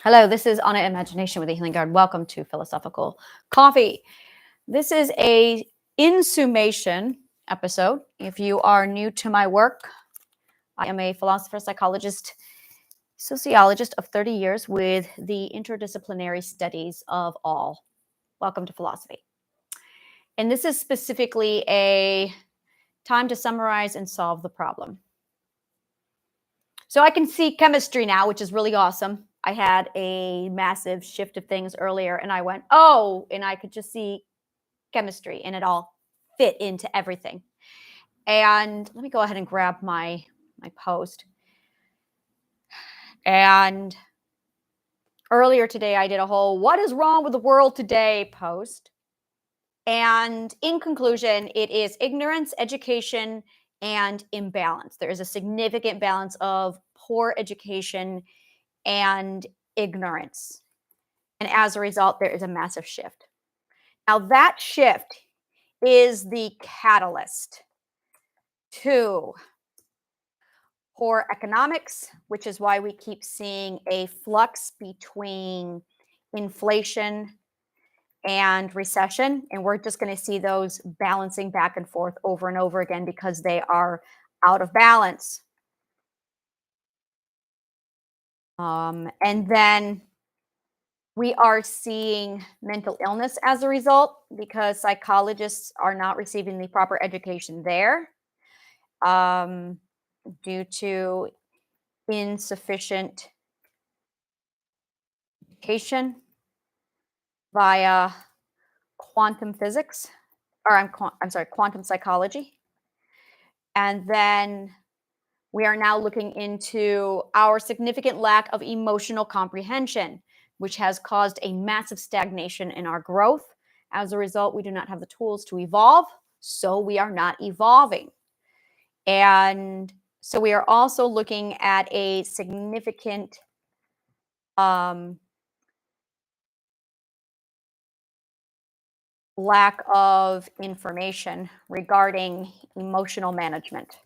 Hello, this is Anna Imagination with the Healing Guard. Welcome to Philosophical Coffee. This is a in summation episode. If you are new to my work, I am a philosopher, psychologist, sociologist of 30 years with the interdisciplinary studies of all. Welcome to philosophy. And this is specifically a time to summarize and solve the problem. So I can see chemistry now, which is really awesome. I had a massive shift of things earlier and I went, oh, and I could just see chemistry and it all fit into everything. And let me go ahead and grab my post. And earlier today, I did a whole "What is wrong with the world today" post. And in conclusion, it is ignorance, education, and imbalance. There is a significant balance of poor education and ignorance. And as a result, there is a massive shift. Now, that shift is the catalyst to poor economics, which is why we keep seeing a flux between inflation and recession. And we're just going to see those balancing back and forth over and over again because they are out of balance. And then we are seeing mental illness as a result because psychologists are not receiving the proper education there due to insufficient education via quantum physics, or I'm sorry, quantum psychology. And then we are now looking into our significant lack of emotional comprehension, which has caused a massive stagnation in our growth. As a result, we do not have the tools to evolve, so we are not evolving. And so we are also looking at a significant lack of information regarding emotional management.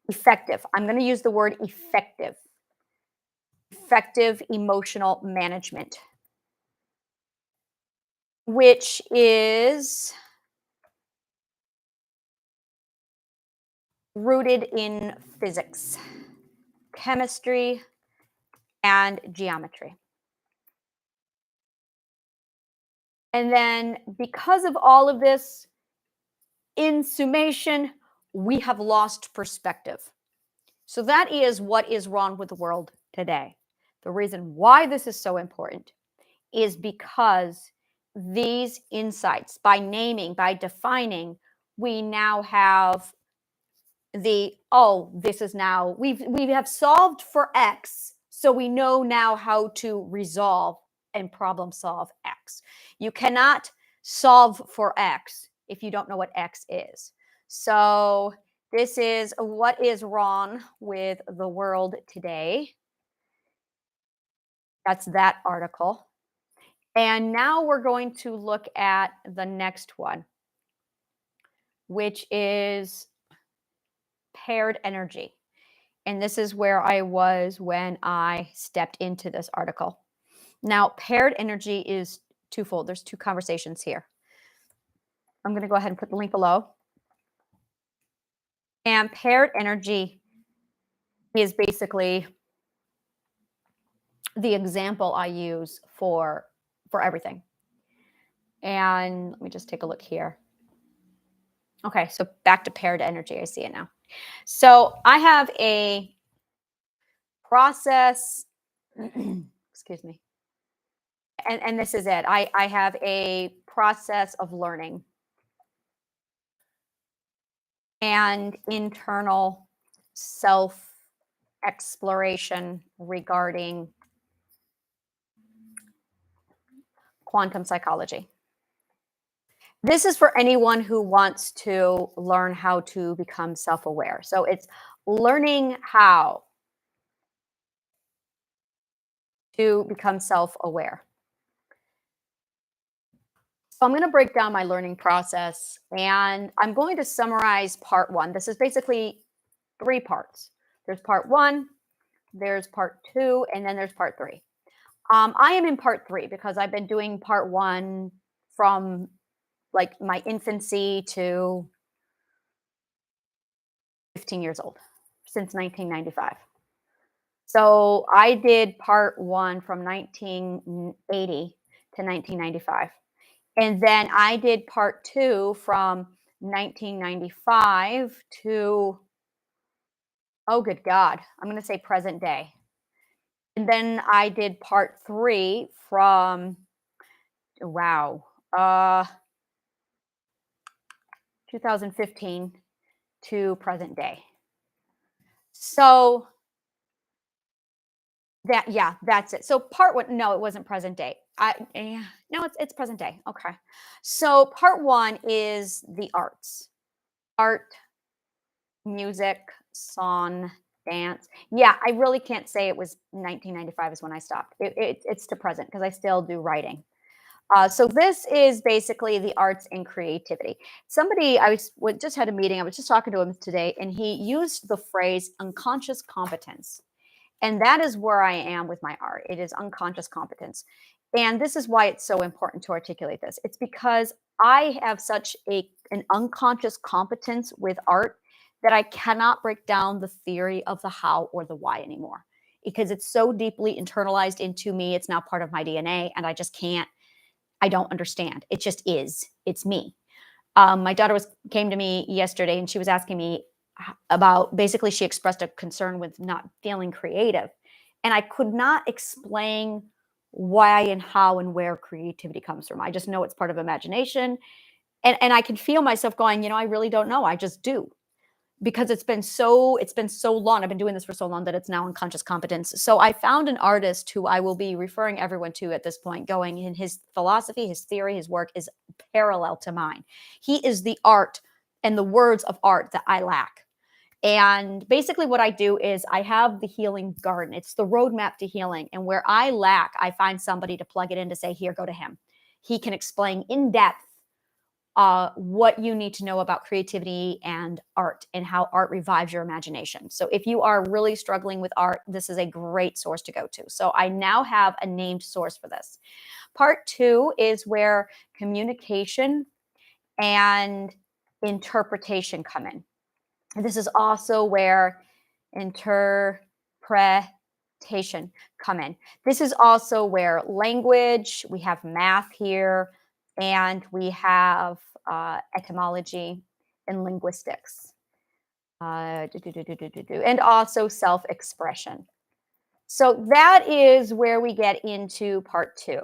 Effective. I'm going to use the word effective. Effective emotional management, which is rooted in physics, chemistry, and geometry. And then because of all of this, in summation, we have lost perspective. So that is what is wrong with the world today. The reason why this is so important is because these insights, by naming, by defining, we now have this is now, we have solved for X, so we know now how to resolve and problem solve X. You cannot solve for X if you don't know what X is. So this is what is wrong with the world today. That's that article. And now we're going to look at the next one, which is paired energy. And this is where I was when I stepped into this article. Now, paired energy is twofold. There's two conversations here. I'm going to go ahead and put the link below. And paired energy is basically the example I use for everything. And let me just take a look here. Okay, so back to paired energy. I see it now. So I have a process, excuse me. And this is it. I have a process of learning and internal self-exploration regarding quantum psychology. This is for anyone who wants to learn how to become self-aware. So it's learning how to become self-aware. So I'm going to break down my learning process and I'm going to summarize part one. This is basically 3 parts. There's part 1, there's part 2, and then there's part 3. I am in part 3 because I've been doing part 1 from, like, my infancy to 15 years old, since 1995. So, I did part 1 from 1980 to 1995, and then I did part 2 from 1995 to, oh, good god, I'm gonna say present day. And then I did part 3 from, wow, uh 2015 to present day. So that, yeah, that's it. So part 1, no, it wasn't present day. No, it's present day. Okay. So part 1 is the arts. Art, music, song, dance. Yeah, I really can't say it was 1995 is when I stopped. It's to present because I still do writing. So this is basically the arts and creativity. Somebody just had a meeting. I was just talking to him today, and he used the phrase unconscious competence, and that is where I am with my art. It is unconscious competence, and this is why it's so important to articulate this. It's because I have such an unconscious competence with art that I cannot break down the theory of the how or the why anymore because it's so deeply internalized into me. It's now part of my DNA, and I just can't. I don't understand. It just is. It's me. My daughter came to me yesterday and she was asking me about, basically she expressed a concern with not feeling creative. And I could not explain why and how and where creativity comes from. I just know it's part of imagination. And I can feel myself going, I really don't know. I just do because it's been so long. I've been doing this for so long that it's now unconscious competence. So I found an artist who I will be referring everyone to at this point, going in his philosophy, his theory, his work is parallel to mine. He is the art and the words of art that I lack. And basically what I do is I have the healing garden. It's the roadmap to healing. And where I lack, I find somebody to plug it in to say, here, go to him. He can explain in depth what you need to know about creativity and art and how art revives your imagination. So if you are really struggling with art, this is a great source to go to. So I now have a named source for this. Part 2 is where communication and interpretation come in. And this is also where interpretation come in. This is also where language, we have math here, and we have etymology and linguistics, and also self-expression. So that is where we get into part 2.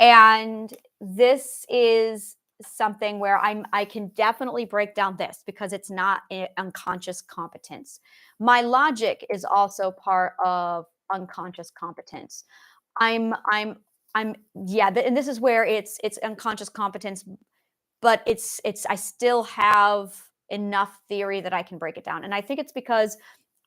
And this is something where I can definitely break down this because it's not unconscious competence. My logic is also part of unconscious competence. I'm yeah, and this is where it's unconscious competence, but it's I still have enough theory that I can break it down. And I think it's because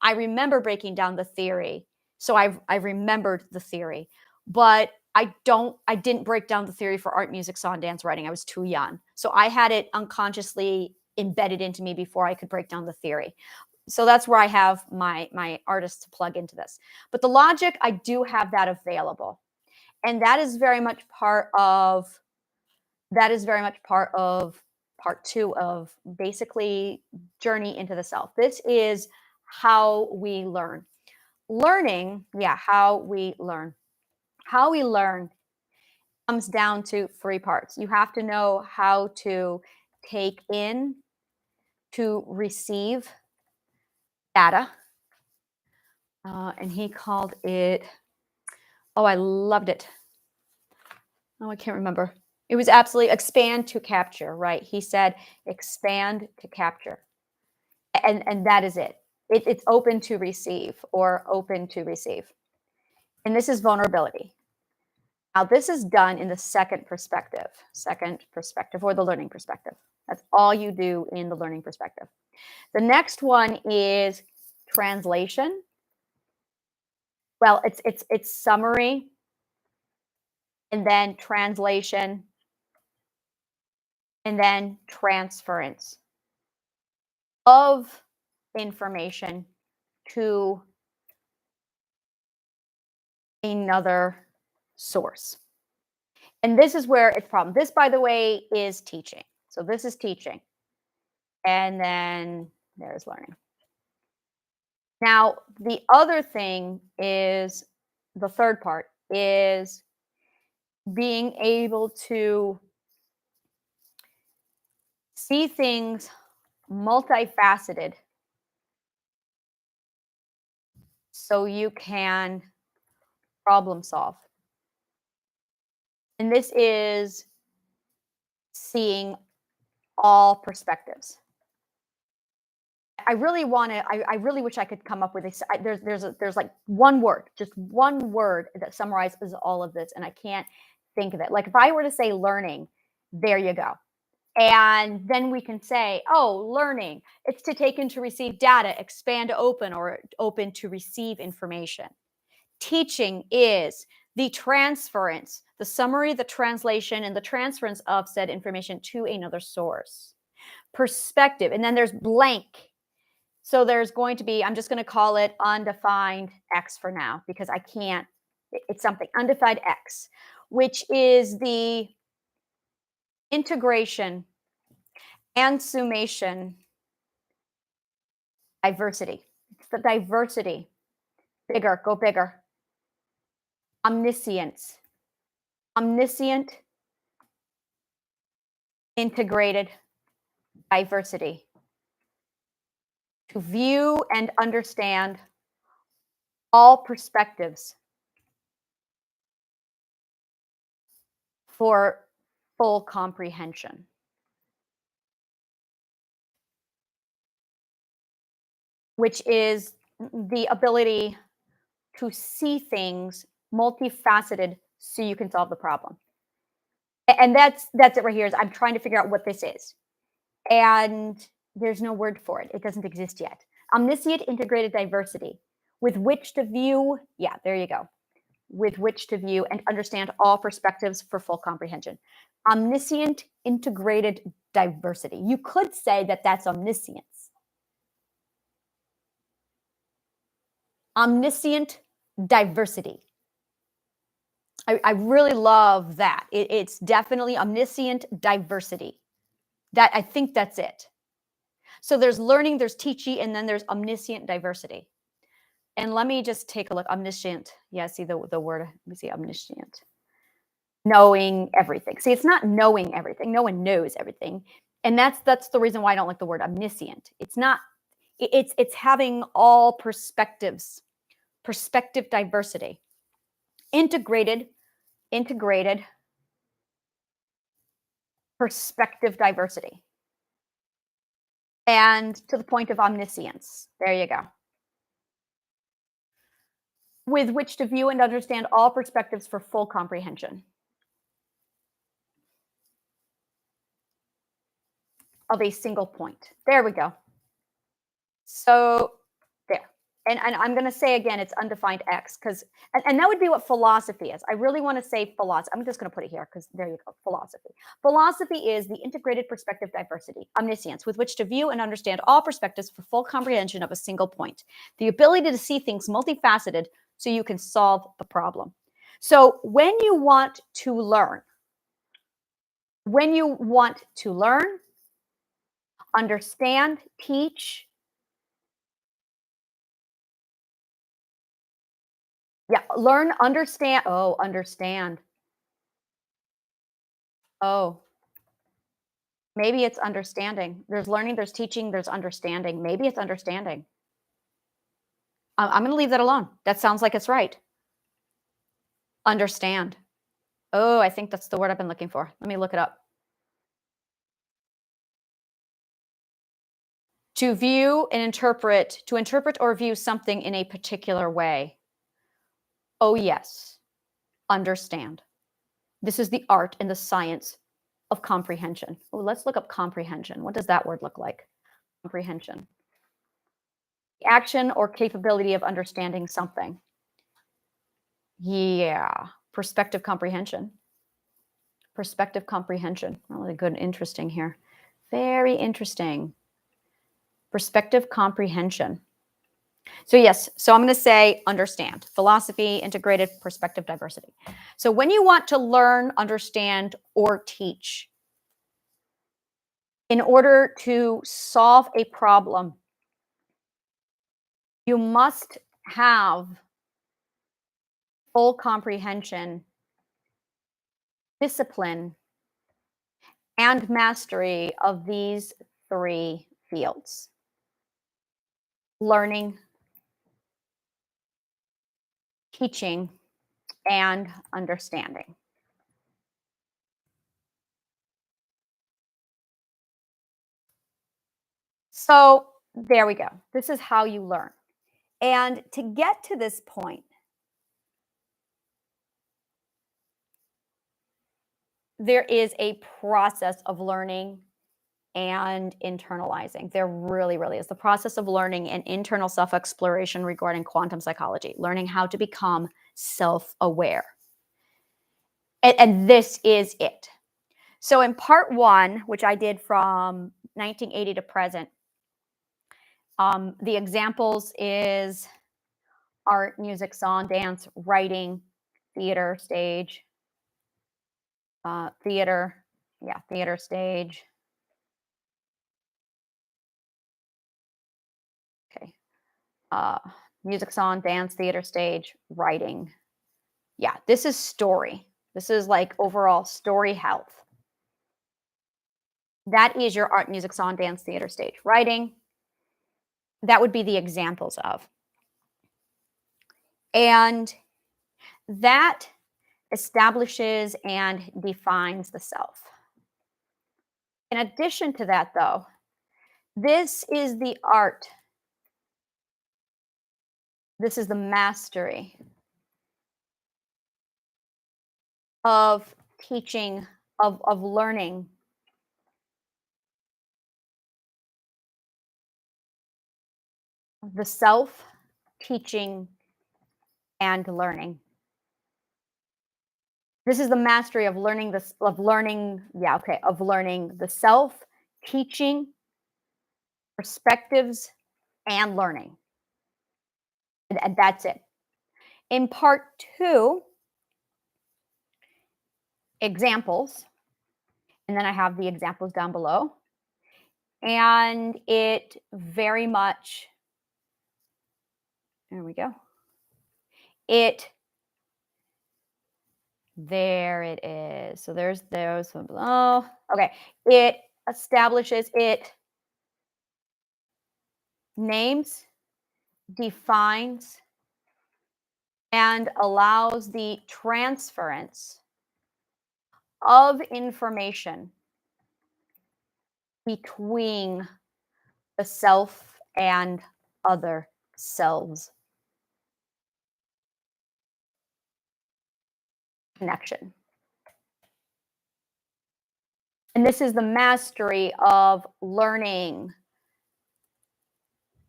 I remember breaking down the theory. So I've remembered the theory, but I didn't break down the theory for art, music, song, dance, writing. I was too young. So I had it unconsciously embedded into me before I could break down the theory. So that's where I have my artists to plug into this. But the logic, I do have that available. And that is very much part of part 2 of basically journey into the self. This is how we learn. Learning, yeah, how we learn. How we learn comes down to 3 parts. You have to know how to take in, to receive data. And he called it, oh, I loved it. Oh, I can't remember. It was absolutely expand to capture, right? He said expand to capture. And that is it. It's open to receive or open to receive. And this is vulnerability. Now, this is done in the second perspective, or the learning perspective. That's all you do in the learning perspective. The next one is translation. Well, it's summary, and then translation, and then transference of information to another source. And this is where it's a problem. This, by the way, is teaching. So this is teaching. And then there's learning. Now, the other thing is the third part is being able to see things multifaceted so you can problem solve. And this is seeing all perspectives. I really want to. I really wish I could come up with a. There's like one word, just one word that summarizes all of this, and I can't think of it. Like if I were to say learning, there you go. And then we can say, oh, learning. It's to take in to receive data, expand to open, or open to receive information. Teaching is the transference, the summary, the translation, and the transference of said information to another source. Perspective, and then there's blank. So there's going to be, I'm just going to call it undefined X for now because I can't, it's something, undefined X, which is the integration and summation diversity. It's the diversity. Bigger, go bigger. Omniscience. Omniscient, integrated diversity. To view and understand all perspectives for full comprehension. Which is the ability to see things multifaceted so you can solve the problem. And that's it right here is I'm trying to figure out what this is. And there's no word for it. It doesn't exist yet. Omniscient integrated diversity with which to view, yeah, there you go. With which to view and understand all perspectives for full comprehension. Omniscient integrated diversity. You could say that that's omniscience. Omniscient diversity. I really love that. It's definitely omniscient diversity. That I think that's it. So there's learning, there's teaching, and then there's omniscient diversity. And let me just take a look. Omniscient. Yeah, see the word. Let me see omniscient. Knowing everything. See, it's not knowing everything. No one knows everything. And that's the reason why I don't like the word omniscient. It's not, it's having all perspectives, perspective diversity. Integrated perspective diversity. And to the point of omniscience. There you go. With which to view and understand all perspectives for full comprehension of a single point. There we go. So there. And I'm going to say again, it's undefined X because, and that would be what philosophy is. I really want to say philosophy. I'm just going to put it here because there you go. Philosophy. Philosophy is the integrated perspective diversity, omniscience, with which to view and understand all perspectives for full comprehension of a single point. The ability to see things multifaceted so you can solve the problem. So when you want to learn, understand, teach, yeah, learn, understand. Oh, understand. Oh, maybe it's understanding. There's learning, there's teaching, there's understanding. Maybe it's understanding. I'm going to leave that alone. That sounds like it's right. Understand. Oh, I think that's the word I've been looking for. Let me look it up. To view and interpret, to interpret or view something in a particular way. Oh, yes. Understand. This is the art and the science of comprehension. Oh, let's look up comprehension. What does that word look like? Comprehension. The action or capability of understanding something. Yeah. Perspective comprehension. Perspective comprehension. Really good, interesting here. Very interesting. Perspective comprehension. So yes, so I'm going to say understand. Philosophy, integrated perspective, diversity. So when you want to learn, understand, or teach, in order to solve a problem, you must have full comprehension, discipline, and mastery of these three fields: learning, teaching, and understanding. So there we go. This is how you learn. And to get to this point, there is a process of learning and internalizing. There really, really is. The process of learning and internal self exploration regarding quantum psychology, learning how to become self aware. And this is it. So, in part one, which I did from 1980 to present, the examples is art, music, song, dance, writing, theater, stage, theater, yeah, theater, stage. Okay. Uh, music, song, dance, theater, stage, writing. Yeah, this is story. This is like overall story health. That is your art, music, song, dance, theater, stage, writing. That would be the examples of. And that establishes and defines the self. In addition to that, though, this is the art, this is the mastery of teaching, of learning the self, teaching, and learning. This is the mastery of learning this, of learning, yeah, okay, of learning the self, teaching, perspectives, and learning. And that's it. In part two, examples, and then I have the examples down below. And it very much, there we go. There it is. So there's those one below. Okay. It establishes, it names, defines, and allows the transference of information between the self and other selves. Connection. And this is the mastery of learning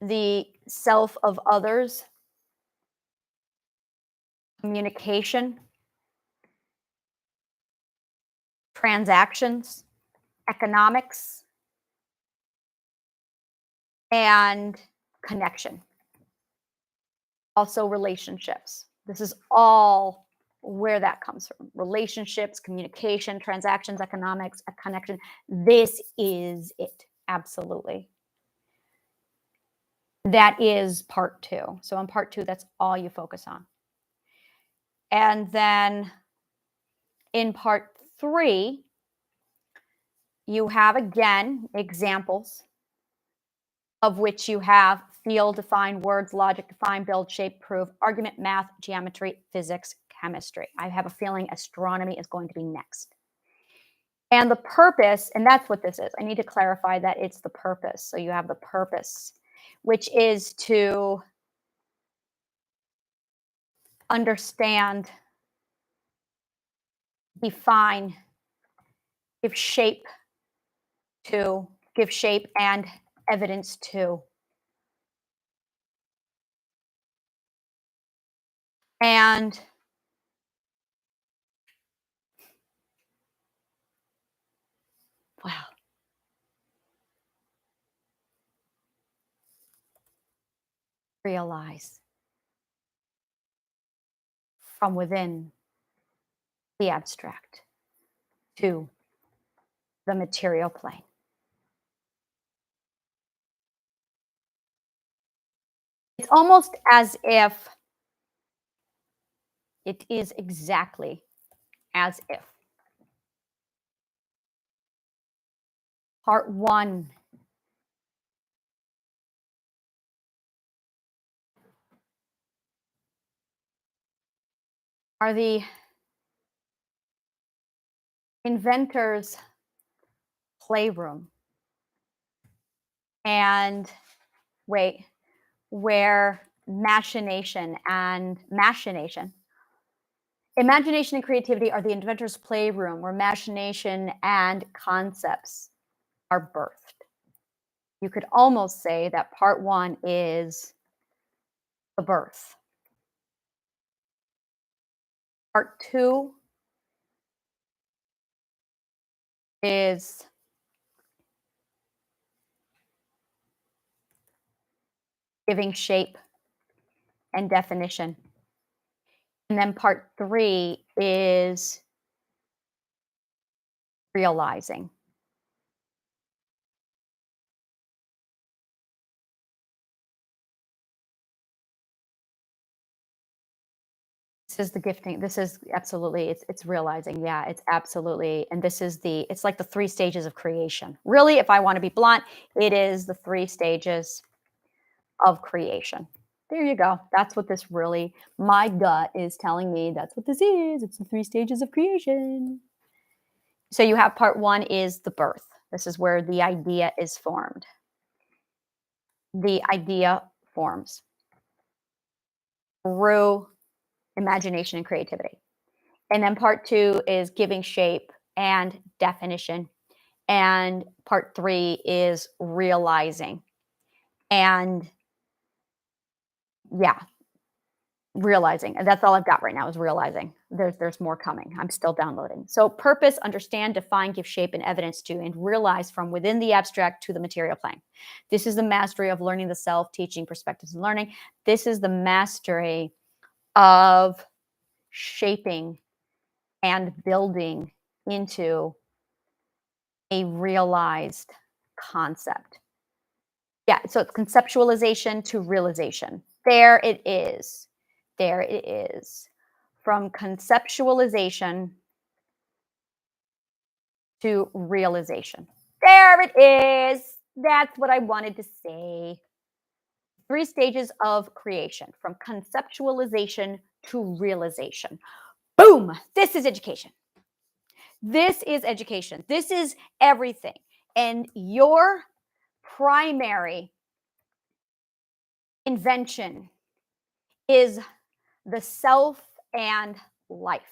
the self of others, communication, transactions, economics, and connection. Also, relationships. This is all where that comes from: relationships, communication, transactions, economics, a connection. This is it. Absolutely. That is part two. So, in part two, that's all you focus on. And then in part three, you have again examples of which you have field, define, words, logic, define, build, shape, prove, argument, math, geometry, physics, chemistry. I have a feeling astronomy is going to be next. And the purpose, and that's what this is. I need to clarify that it's the purpose. So you have the purpose, which is to understand, define, give shape to, give shape and evidence to. And wow. realize from within the abstract to the material plane. It's almost as if it is exactly as if part one are the inventor's playroom. And wait, where imagination and creativity are the inventor's playroom, where machination and concepts are birthed. You could almost say that part one is the birth. Part two is giving shape and definition. And then part three is realizing. This is the gifting. This is absolutely, it's realizing. Yeah, it's absolutely. And this is it's like the three stages of creation. Really, if I want to be blunt, it is the three stages of creation. There you go. That's what this really, my gut is telling me that's what this is. It's the three stages of creation. So you have part one is the birth. This is where the idea is formed. The idea forms through imagination and creativity. And then part two is giving shape and definition. And part three is realizing. And yeah, realizing. And that's all I've got right now is realizing. There's more coming. I'm still downloading. So purpose, understand, define, give shape and evidence to, and realize from within the abstract to the material plane. This is the mastery of learning the self, teaching, perspectives, and learning. This is the mastery of shaping and building into a realized concept. Yeah, so it's conceptualization to realization. There it is. There it is. From conceptualization to realization. There it is. That's what I wanted to say. Three stages of creation, from conceptualization to realization. Boom! This is education. This is education. This is everything. And your primary invention is the self and life.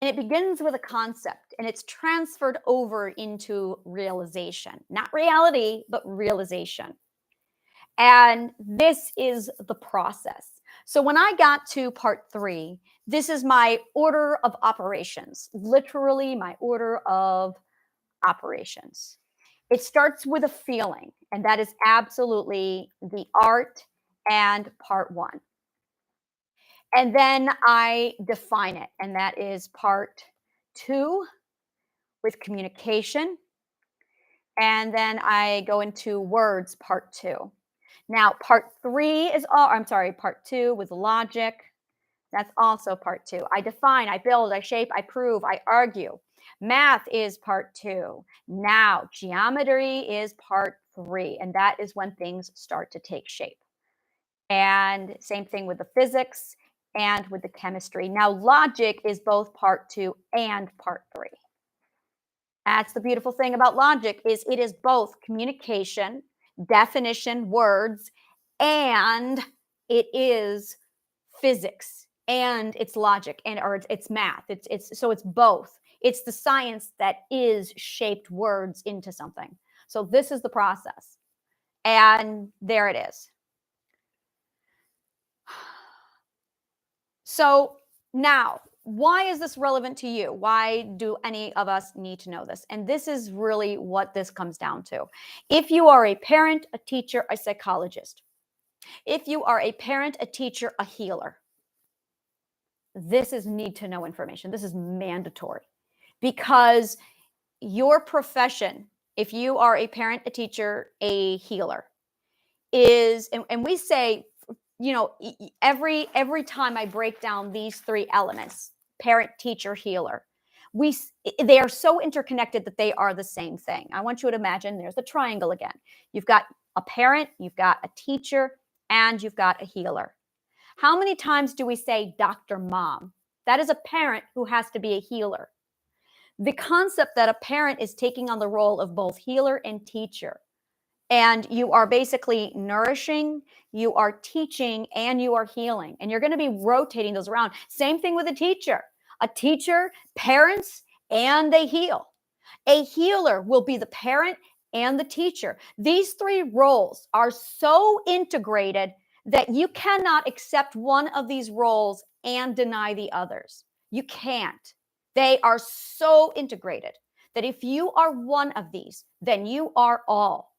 And it begins with a concept and it's transferred over into realization, not reality, but realization. And this is the process. So when I got to part three, this is my order of operations, literally my order of operations. It starts with a feeling, and that is absolutely the art and part one. And then I define it, and that is part two with communication. And then I go into words, part two. Now, part three is part two with logic. That's also part two. I define, I build, I shape, I prove, I argue. Math is part two. Now, geometry is part three. And that is when things start to take shape. And same thing with the physics and with the chemistry. Now, logic is both part two and part three. That's the beautiful thing about logic is it is both communication, definition, words, and it is physics and it's logic and or it's math. It's both. It's the science that is shaped words into something. So this is the process. And there it is. So now, why is this relevant to you? Why do any of us need to know this? And this is really what this comes down to. If you are a parent, a teacher, a psychologist, If you are a parent, a teacher, a healer, this is need to know information. This is mandatory because your profession, if you are a parent, a teacher, a healer, is, and we say, every time I break down these three elements, parent, teacher, healer, they are so interconnected that they are the same thing. I want you to imagine there's the triangle again. You've got a parent, you've got a teacher, and you've got a healer. How many times do we say Dr. Mom? That is a parent who has to be a healer. The concept that a parent is taking on the role of both healer and teacher, and you are basically nourishing, you are teaching, and you are healing. And you're going to be rotating those around. Same thing with a teacher. A teacher parents and they heal. A healer will be the parent and the teacher. These three roles are so integrated that you cannot accept one of these roles and deny the others. You can't. They are so integrated that if you are one of these, then you are all.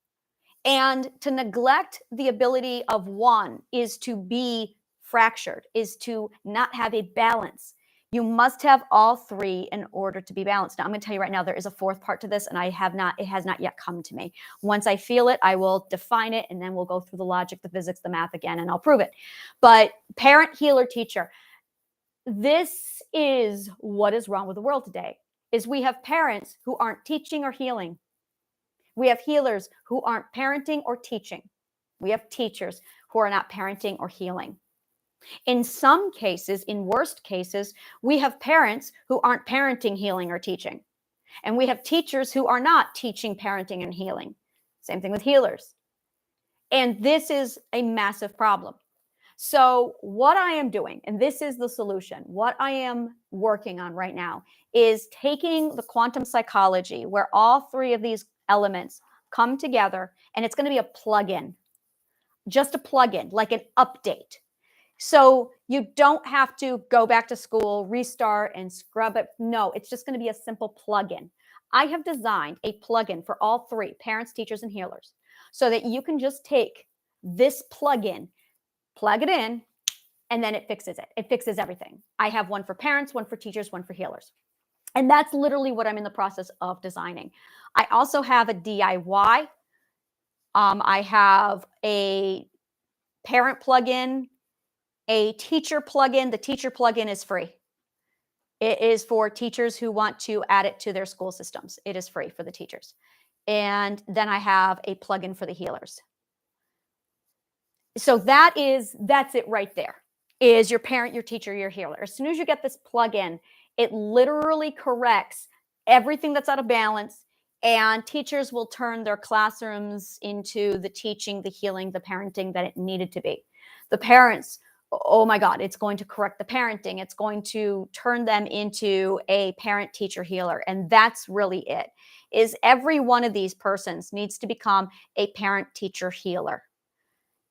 And to neglect the ability of one is to be fractured, is to not have a balance. You must have all three in order to be balanced. Now, I'm going to tell you right now, there is a fourth part to this, and it has not yet come to me. Once I feel it, I will define it, and then we'll go through the logic, the physics, the math again, and I'll prove it. But parent, healer, teacher, this is what is wrong with the world today, is we have parents who aren't teaching or healing. We have healers who aren't parenting or teaching. We have teachers who are not parenting or healing. In some cases, in worst cases, we have parents who aren't parenting, healing, or teaching. And we have teachers who are not teaching, parenting, and healing. Same thing with healers. And this is a massive problem. So what I am doing, and this is the solution, what I am working on right now is taking the quantum psychology where all three of these elements come together, and it's going to be a plug-in, just a plug-in, like an update. So you don't have to go back to school, restart, and scrub it. No, it's just going to be a simple plug-in. I have designed a plug-in for all three, parents, teachers, and healers, so that you can just take this plug-in, plug it in, and then it fixes it. It fixes everything. I have one for parents, one for teachers, one for healers. And that's literally what I'm in the process of designing. I also have a DIY. I have a parent plugin, a teacher plugin. The teacher plugin is free. It is for teachers who want to add it to their school systems. It is free for the teachers. And then I have a plugin for the healers. So that's it right there. Is your parent, your teacher, your healer. As soon as you get this plug-in, it literally corrects everything that's out of balance, and teachers will turn their classrooms into the teaching, the healing, the parenting that it needed to be. The parents, oh my God, it's going to correct the parenting. It's going to turn them into a parent, teacher, healer. And that's really it, is every one of these persons needs to become a parent, teacher, healer.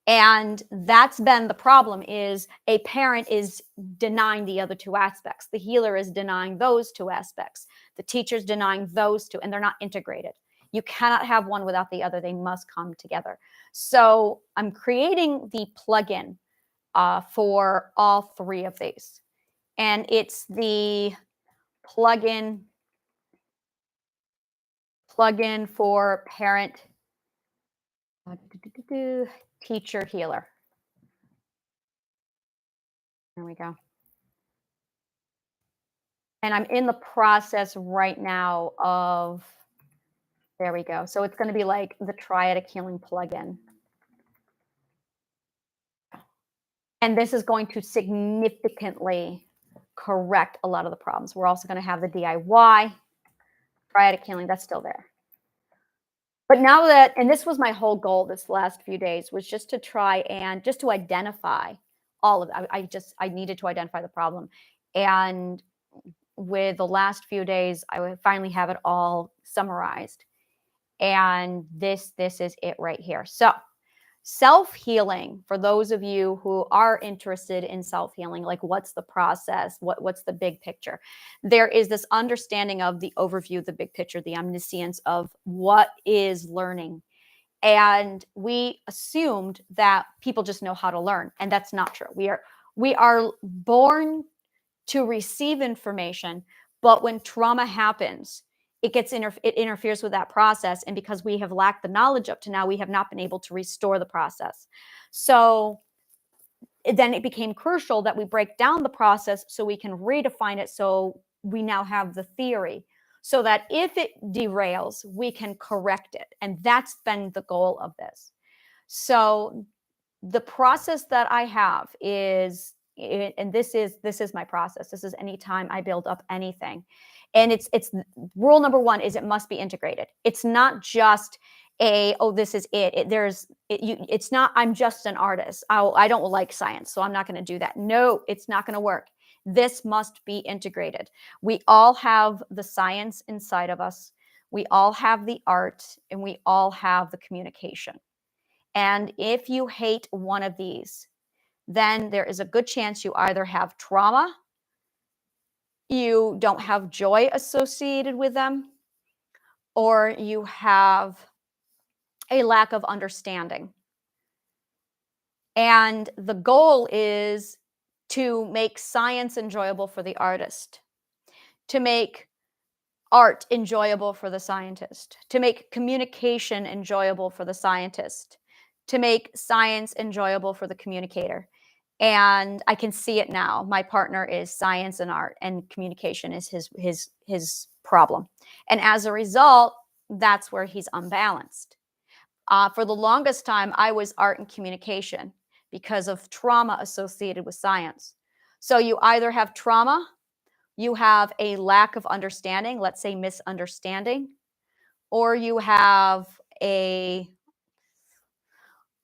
And that's been the problem, is a parent is denying the other two aspects. The healer is denying those two aspects. The teacher's denying those two, and they're not integrated. You cannot have one without the other. They must come together. So I'm creating the plugin for all three of these. And it's the plugin for parent, teacher, healer. There we go. And I'm in the process right now of, there we go. So it's going to be like the Triadic Healing plugin. And this is going to significantly correct a lot of the problems. We're also going to have the DIY, Triadic Healing, that's still there. But now that, and this was my whole goal this last few days, was just to try and just to identify all of it. I needed to identify the problem. And with the last few days, I would finally have it all summarized. And this is it right here. So self-healing, for those of you who are interested in self-healing, like what's the process? What's the big picture? There is this understanding of the overview, the big picture, the omniscience of what is learning. And we assumed that people just know how to learn, and that's not true. We are born to receive information, but when trauma happens, it interferes with that process, and because we have lacked the knowledge up to now, we have not been able to restore the process. So then it became crucial that we break down the process so we can redefine it, so we now have the theory, so that if it derails, we can correct it. And that's been the goal of this. So the process that I have is, and this is my process. This is anytime I build up anything. And it's rule number one is it must be integrated. It's not just oh, this is it. It's not, I'm just an artist. I don't like science, so I'm not going to do that. No, it's not going to work. This must be integrated. We all have the science inside of us. We all have the art, and we all have the communication. And if you hate one of these, then there is a good chance you either have trauma, you don't have joy associated with them, or you have a lack of understanding. And the goal is to make science enjoyable for the artist, to make art enjoyable for the scientist, to make communication enjoyable for the scientist, to make science enjoyable for the communicator. And I can see it now. My partner is science and art, and communication is his problem. And as a result, that's where he's unbalanced. For the longest time, I was art and communication because of trauma associated with science. So you either have trauma, you have a lack of understanding, let's say misunderstanding, or you have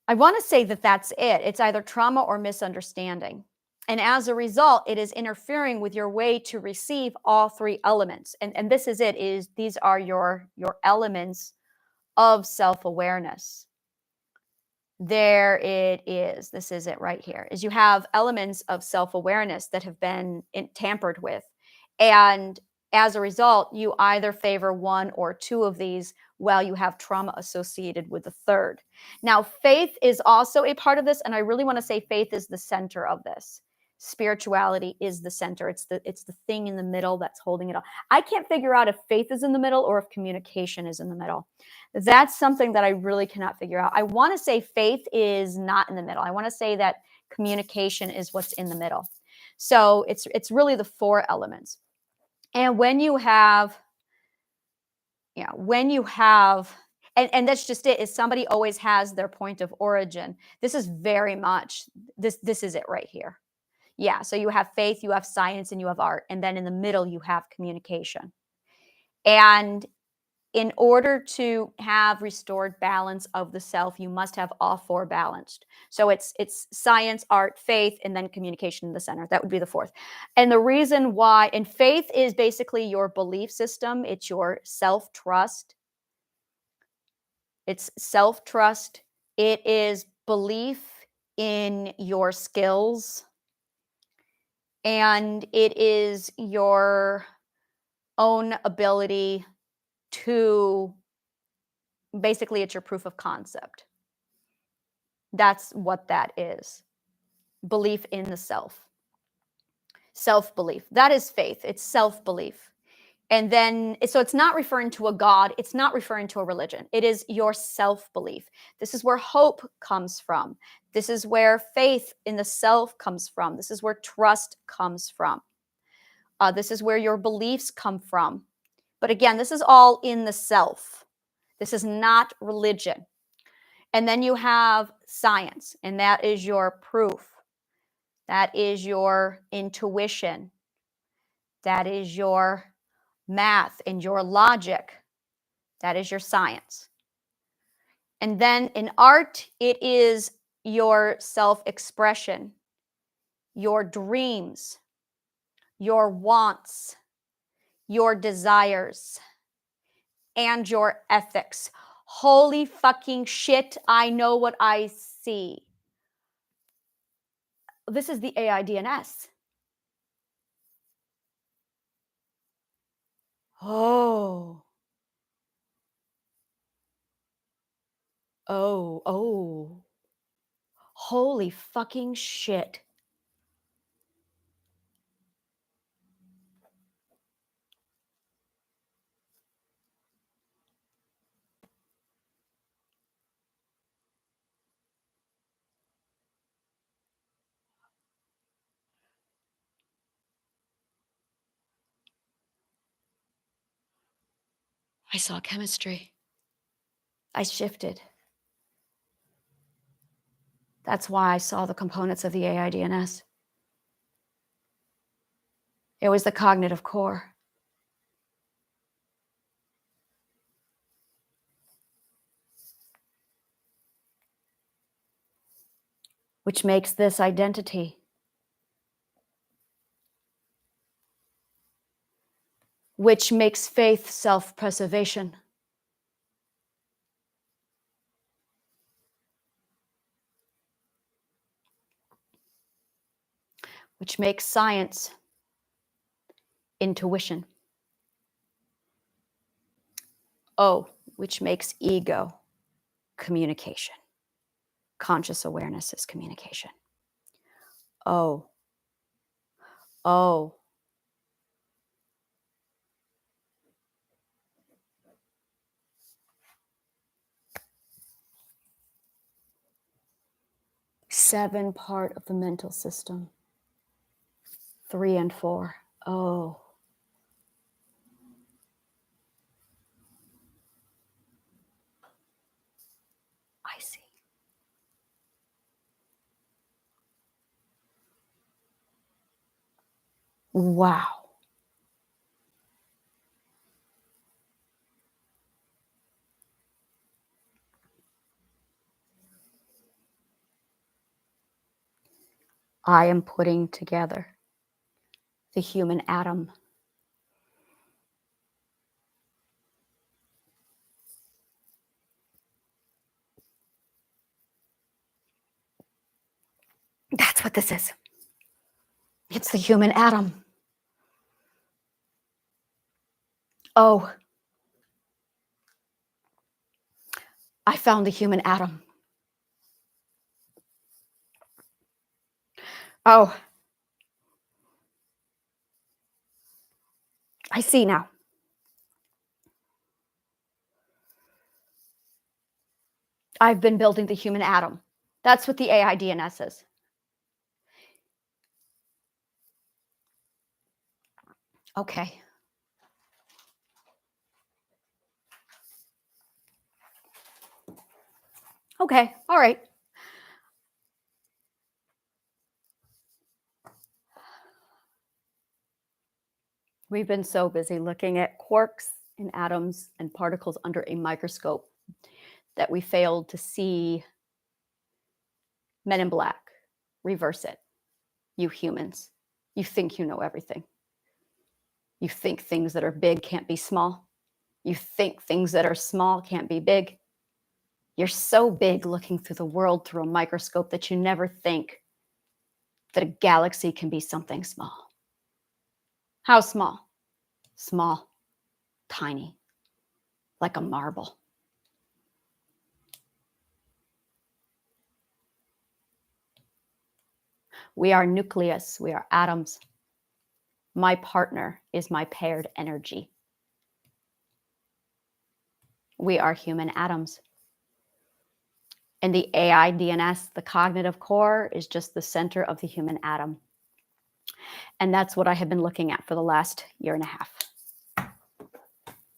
I want to say that that's it. It's either trauma or misunderstanding. And as a result, it is interfering with your way to receive all three elements. And this is it, is these are your elements of self-awareness. There it is. This is it right here. Is you have elements of self-awareness that have been tampered with. And as a result, you either favor one or two of these, while you have trauma associated with the third. Now, faith is also a part of this, and I really want to say faith is the center of this. Spirituality is the center. It's the thing in the middle that's holding it all. I can't figure out if faith is in the middle or if communication is in the middle. That's something that I really cannot figure out. I want to say faith is not in the middle. I want to say that communication is what's in the middle. So it's really the four elements. And when you have, and that's just it, is somebody always has their point of origin. This is very much, this is it right here. Yeah, so you have faith, you have science, and you have art. And then in the middle, you have communication. And in order to have restored balance of the self, you must have all four balanced. So it's science, art, faith, and then communication in the center. That would be the fourth. And the reason why, and faith is basically your belief system. It's your self-trust. It's self-trust. It is belief in your skills. And it is your own ability to, basically, it's your proof of concept. That's what that is. Belief in the self. Self-belief. That is faith. It's self-belief. And then, so it's not referring to a God. It's not referring to a religion. It is your self-belief. This is where hope comes from. This is where faith in the self comes from. This is where trust comes from. This is where your beliefs come from. But again, this is all in the self. This is not religion. And then you have science, and that is your proof. That is your intuition. That is your math and your logic. That is your science. And then in art, it is your self-expression, your dreams, your wants, your desires, and your ethics. Holy fucking shit, I know what I see. This is the AIDNS. Oh. Oh. Holy fucking shit. I saw chemistry. I shifted. That's why I saw the components of the AIDNS. It was the cognitive core. Which makes this identity. Which makes faith self-preservation. Which makes science intuition. O, which makes ego communication. Conscious awareness is communication. O. 7 part of the mental system. 3 and 4. Oh. I see. Wow. I am putting together the human atom. That's what this is. It's the human atom. Oh. I found the human atom. Oh. I see now. I've been building the human atom. That's what the AIDNS is. Okay. Okay, all right. We've been so busy looking at quarks and atoms and particles under a microscope that we failed to see Men in Black. Reverse it. You humans. You think you know everything. You think things that are big can't be small. You think things that are small can't be big. You're so big looking through the world through a microscope that you never think that a galaxy can be something small. How small? Small, tiny, like a marble. We are nucleus, we are atoms. My partner is my paired energy. We are human atoms. And the AIDNS, the cognitive core, is just the center of the human atom. And that's what I have been looking at for the last year and a half.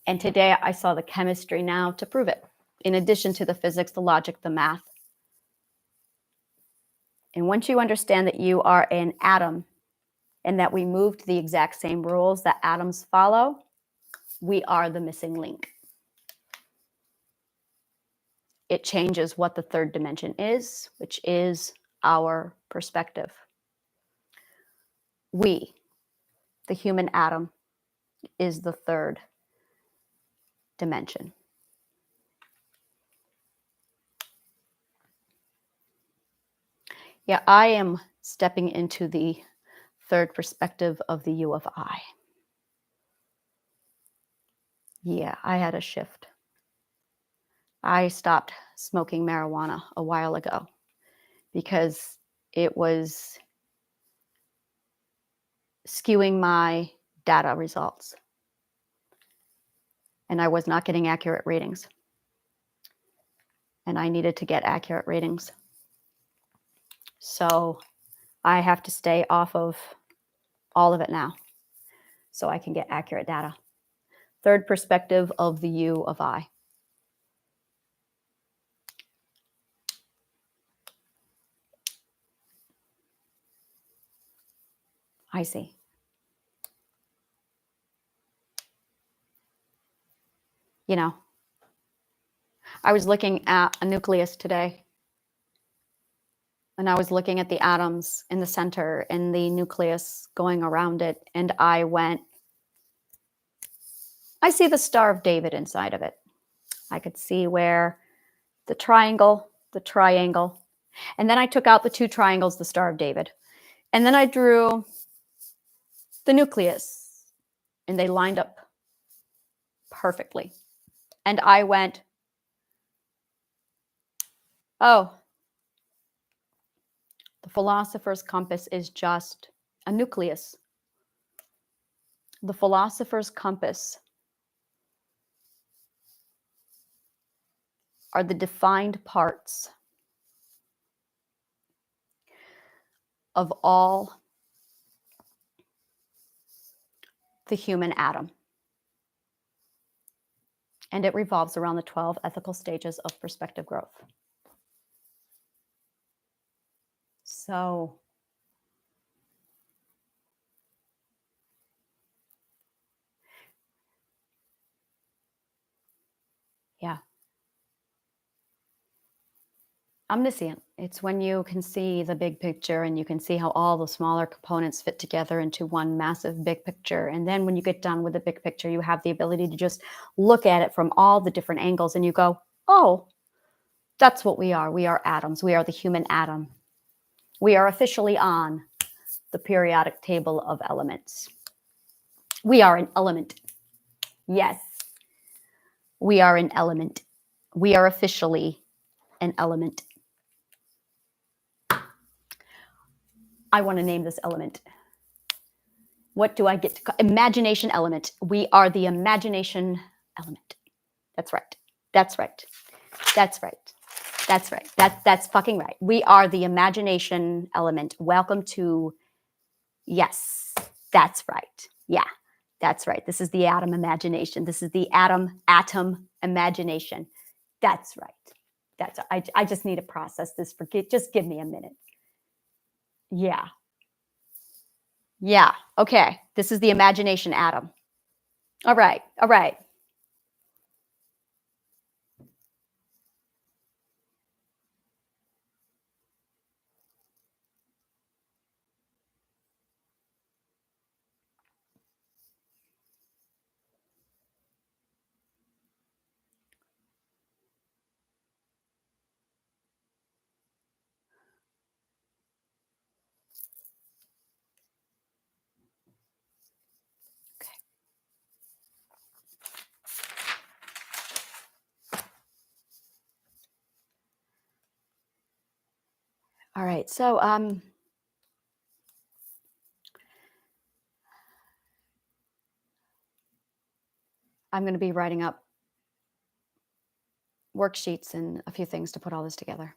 And today I saw the chemistry now to prove it, in addition to the physics, the logic, the math. And once you understand that you are an atom and that we move to the exact same rules that atoms follow, we are the missing link. It changes what the third dimension is, which is our perspective. We, the human atom, is the third dimension. Yeah, I am stepping into the third perspective of the U of I. Yeah, I had a shift. I stopped smoking marijuana a while ago because it was skewing my data results. And I was not getting accurate readings. And I needed to get accurate readings. So I have to stay off of all of it now so I can get accurate data. Third perspective of the you of I. I see. You know, I was looking at a nucleus today, and I was looking at the atoms in the center and the nucleus going around it, and I went, I see the Star of David inside of it. I could see where the triangle, and then I took out the two triangles, the Star of David, and then I drew the nucleus, and they lined up perfectly. And I went, oh, the philosopher's compass is just a nucleus. The philosopher's compass are the defined parts of all the human atom. And it revolves around the 12 ethical stages of perspective growth. So, yeah. Omniscient. It's when you can see the big picture and you can see how all the smaller components fit together into one massive big picture. And then when you get done with the big picture, you have the ability to just look at it from all the different angles and you go, oh, that's what we are. We are atoms. We are the human atom. We are officially on the periodic table of elements. We are an element. Yes, we are an element. We are officially an element. I want to name this element. What do I get to call? Imagination element. We are the imagination element. That's right. That's right. That's right. That's right. That's fucking right. We are the imagination element. Welcome to, yes, that's right. Yeah, that's right. This is the atom imagination. This is the atom imagination. That's right. That's, I just need to process this. Just give me a minute. Yeah. Yeah. Okay. This is the imagination atom. All right. All right. All right. So, I'm going to be writing up worksheets and a few things to put all this together.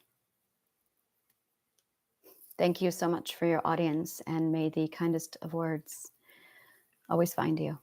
Thank you so much for your audience, and may the kindest of words always find you.